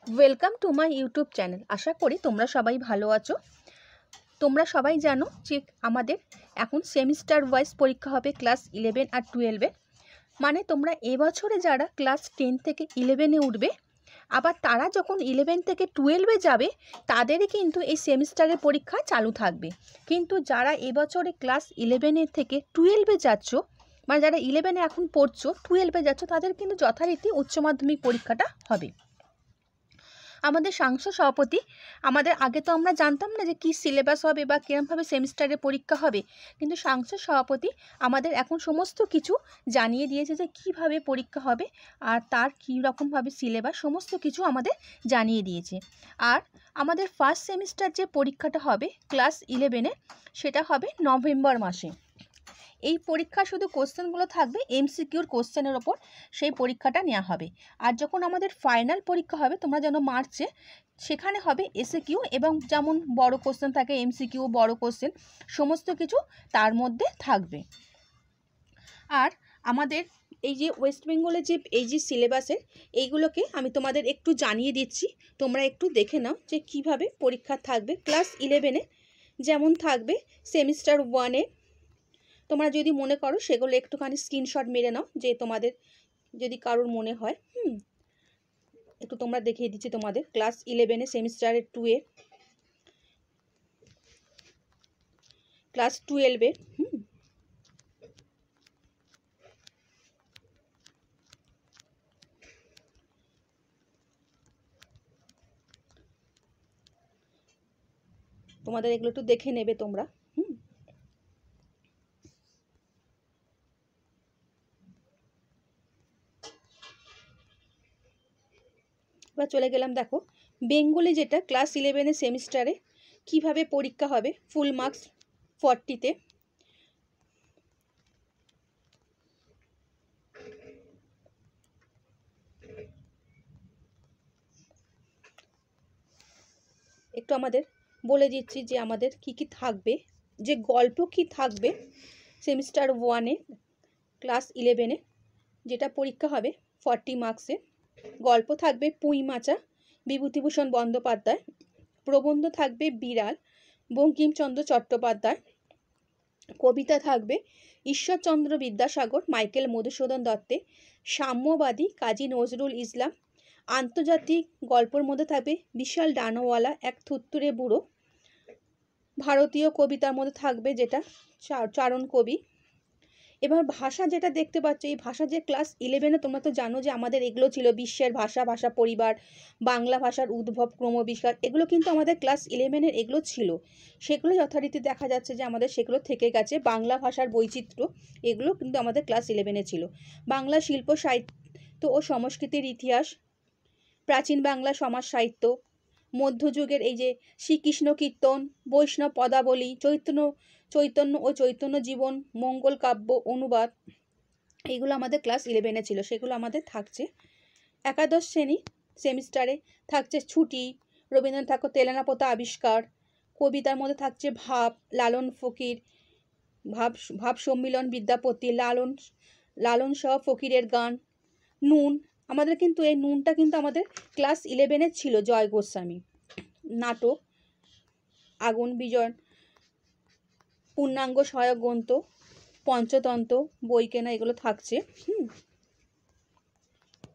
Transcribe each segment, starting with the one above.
Welcome to my YouTube channel. আশা করি তোমরা সবাই ভালো আছো। তোমরা সবাই জানো যে আমাদের এখন সেমিস্টার ওয়াইজ পরীক্ষা হবে ক্লাস 11 আর 12-এ। মানে তোমরা এবছরে যারা ক্লাস 10 থেকে 11-এ উঠবে, আবার তারা যখন 11 থেকে 12-এ যাবে তাদেরই কিন্তু এই সেমিস্টারের পরীক্ষা চালু থাকবে। কিন্তু যারা এবছরে ক্লাস 11 থেকে 12-এ যাচ্ছ, মানে যারা 11-এ এখন পড়ছো 12-এ যাচ্ছ, তাদের কিন্তু যথারীতি উচ্চ মাধ্যমিক পরীক্ষাটা হবে। আমাদের সাংসদ সভাপতি আমাদের আগে তো আমরা জানতাম না যে কী সিলেবাস হবে বা কীরকমভাবে সেমিস্টারের পরীক্ষা হবে, কিন্তু সাংসদ সভাপতি আমাদের এখন সমস্ত কিছু জানিয়ে দিয়েছে যে কিভাবে পরীক্ষা হবে আর তার কী রকমভাবে সিলেবাস সমস্ত কিছু আমাদের জানিয়ে দিয়েছে। আর আমাদের ফার্স্ট সেমিস্টার যে পরীক্ষাটা হবে ক্লাস 11-এ, সেটা হবে নভেম্বর মাসে। এই পরীক্ষা শুধু কোশ্চেনগুলো থাকবে এমসিকিউর কোশ্চেনের ওপর, সেই পরীক্ষাটা নেওয়া হবে। আর যখন আমাদের ফাইনাল পরীক্ষা হবে তোমরা যেন মার্চে, সেখানে হবে এসএকিউ এবং যেমন বড় কোশ্চেন থাকে এমসিকিউ, বড় কোশ্চেন সমস্ত কিছু তার মধ্যে থাকবে। আর আমাদের এই যে ওয়েস্ট বেঙ্গলের যে এই যে সিলেবাসের এইগুলোকে আমি তোমাদের একটু জানিয়ে দিচ্ছি, তোমরা একটু দেখে নাও যে কিভাবে পরীক্ষা থাকবে। ক্লাস 11-এ যেমন থাকবে সেমিস্টার 1-এ, তোমরা যদি মনে করো সেগুলো একটুখানি স্ক্রিনশট মেরে নাও, যে তোমাদের যদি কারোর মনে হয় একটু তোমরা দেখিয়ে দিচ্ছি তোমাদের। ক্লাস 11-এ সেমিস্টারের 2-এ, ক্লাস 12-এ তোমাদের এগুলো একটু দেখে নেবে তোমরা। এবার চলে গেলাম, দেখো বেঙ্গলি যেটা ক্লাস 11-এ সেমিস্টারে কিভাবে পরীক্ষা হবে ফুল মার্কস 40-তে। একটু আমাদের বলে দিচ্ছি যে আমাদের কি কি থাকবে, যে গল্প কি থাকবে সেমিস্টার 1-এ ক্লাস 11-এ যেটা পরীক্ষা হবে 40 মার্কসে। গল্প থাকবে পুঁই মাচা বিভূতিভূষণ বন্দ্যোপাধ্যায়, প্রবন্ধ থাকবে বিড়াল বঙ্কিমচন্দ্র চট্টোপাধ্যায়, কবিতা থাকবে ঈশ্বরচন্দ্র বিদ্যাসাগর মাইকেল মধুসূদন দত্তে, সাম্যবাদী কাজী নজরুল ইসলাম, আন্তর্জাতিক গল্পের মধ্যে থাকবে বিশাল ডানোওয়ালা এক থুত্তুরে বুড়ো, ভারতীয় কবিতার মধ্যে থাকবে যেটা চারণ কবি। এবার ভাষা যেটা দেখতে পাচ্ছ, এই ভাষা যে ক্লাস 11-এ তোমরা তো জানো যে আমাদের এগুলো ছিল বিশ্বের ভাষা, ভাষা পরিবার, বাংলা ভাষার উদ্ভব ক্রমবিকাশ, এগুলো কিন্তু আমাদের ক্লাস 11-এর এগুলো ছিল। সেগুলো যথারীতি দেখা যাচ্ছে যে আমাদের সেগুলো থেকে গেছে। বাংলা ভাষার বৈচিত্র্য এগুলো কিন্তু আমাদের ক্লাস 11-এ ছিল। বাংলা শিল্প সাহিত্য ও সংস্কৃতির ইতিহাস, প্রাচীন বাংলা সমাজ সাহিত্য, মধ্যযুগের এই যে শ্রীকৃষ্ণ কীর্তন, বৈষ্ণব পদাবলী, চৈতন্য ও চৈতন্য জীবন, মঙ্গল কাব্য অনুবাদ, এইগুলো আমাদের ক্লাস 11-এ ছিল, সেগুলো আমাদের থাকছে। একাদশ শ্রেণী সেমিস্টারে থাকছে ছুটি, রবীন্দ্রনাথ ঠাকুর তেলেনাপোতা আবিষ্কার, কবিতার মধ্যে থাকছে ভাব, লালন ফকির, ভাব সম্মিলন বিদ্যাপতি, লালন সহ ফকিরের গান, নুন। আমাদের কিন্তু এই নুনটা কিন্তু আমাদের ক্লাস 11-এ ছিল। জয় গোস্বামী, নাটক আগুন বিজয়, পূর্ণাঙ্গ সহায়ক গ্রন্থ, পঞ্চতন্ত্র, বই কেনা, এগুলো থাকছে।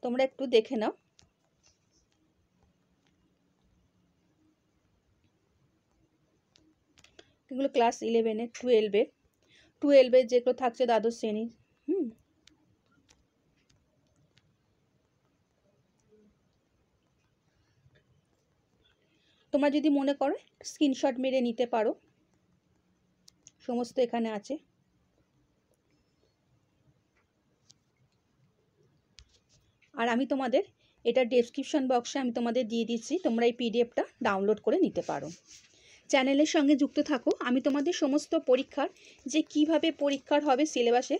তোমরা একটু দেখে নাও। এগুলো ক্লাস 11-এ, 12-এর যেগুলো থাকছে দ্বাদশ শ্রেণী। তোমরা যদি মনে করো স্ক্রিনশট মেরে নিতে পারো, সমস্ত এখানে আছে। আর আমি তোমাদের এটা ডেসক্রিপশন বক্সে আমি তোমাদের দিয়ে দিচ্ছি, তোমরা এই পিডিএফটা ডাউনলোড করে নিতে পারো। চ্যানেলের সঙ্গে যুক্ত থাকো। আমি তোমাদের সমস্ত পরীক্ষার যে কিভাবে পরীক্ষার হবে সিলেবাসে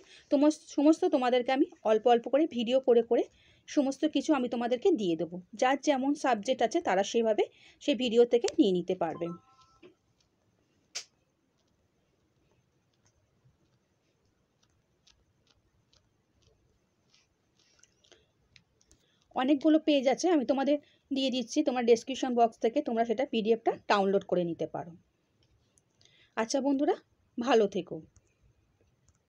সমস্ত তোমাদেরকে আমি অল্প অল্প করে ভিডিও করে করে সমস্ত কিছু আমি তোমাদেরকে দিয়ে দেবো। যার যেমন সাবজেক্ট আছে তারা সেভাবে সেই ভিডিও থেকে নিয়ে নিতে পারবে। অনেকগুলো পেজ আছে, আমি তোমাদের দিয়ে দিচ্ছি, তোমার ডেসক্রিপশন বক্স থেকে তোমরা সেটা পিডিএফটা ডাউনলোড করে নিতে পারো। আচ্ছা বন্ধুরা, ভালো থেকো।